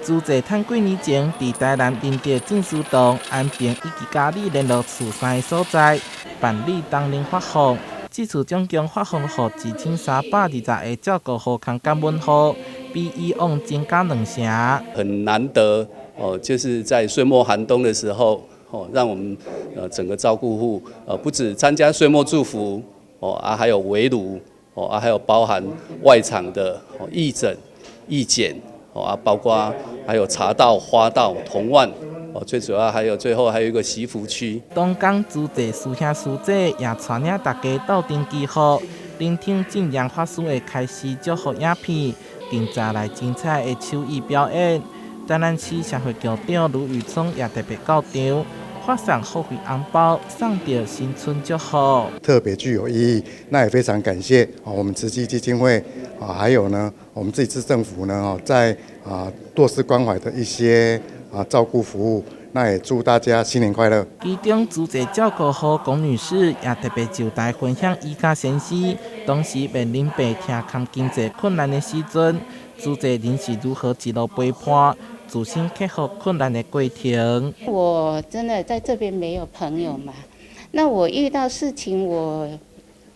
朱济趁几年前伫台南林德进书堂安平以及嘉义联络处3个所在办理冬令发放，这次总共发放予2320个照顾户空感染户，比以往增加2成。很难得哦，就是在岁末寒冬的时候哦，让我们整个照顾户不止参加岁末祝福哦还有围炉哦还有包含外场的义诊、义检。包括还有茶道、花道、童玩，最主要最后还有一个祈福区。当天朱济师兄师姐也带领大家斗阵祈福，聆听正阳法师的开示祝福影片，并带来精彩的手艺表演。台南市社会局长卢宇聪也特别到场，发送后费红包，送到新春祝福，特别具有意义。那也非常感谢我们慈济基金会还有呢我们自己市政府呢在弱势关怀的一些照顾服务。那也祝大家新年快乐。其中朱济照顾户龚女士也特别就台分享伊家先生当时面临爸听康经济困难的时阵，朱济人是如何一路陪伴，自身克服困难的过程。我真的在这边没有朋友嘛，那我遇到事情我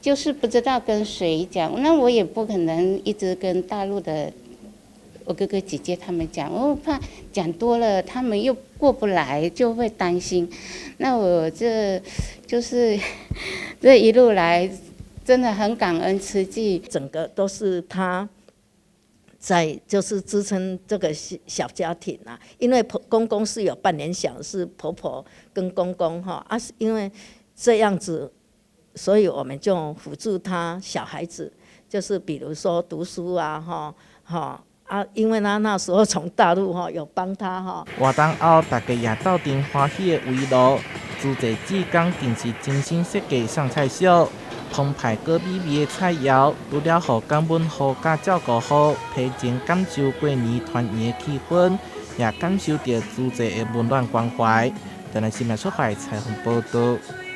就是不知道跟谁讲，那我也不可能一直跟大陆的我哥哥姐姐他们讲，我怕讲多了他们又过不来，就会担心。那我就是这一路来真的很感恩慈济，整个都是他在就是支撑这个小家庭啊。因为公公是有半年想是婆婆跟公公因为这样子，所以我们就辅助他小孩子，就是比如说读书因为他那时候从大陆有帮他活动后，大家也斗阵欢喜的围炉，朱济志工更是精心设计上菜色，澎湃搁美味的菜肴，除了予感染户甲照顾户提前感受过年团圆的气氛，也感受到朱济的温暖关怀。台南新闻出发采访报道。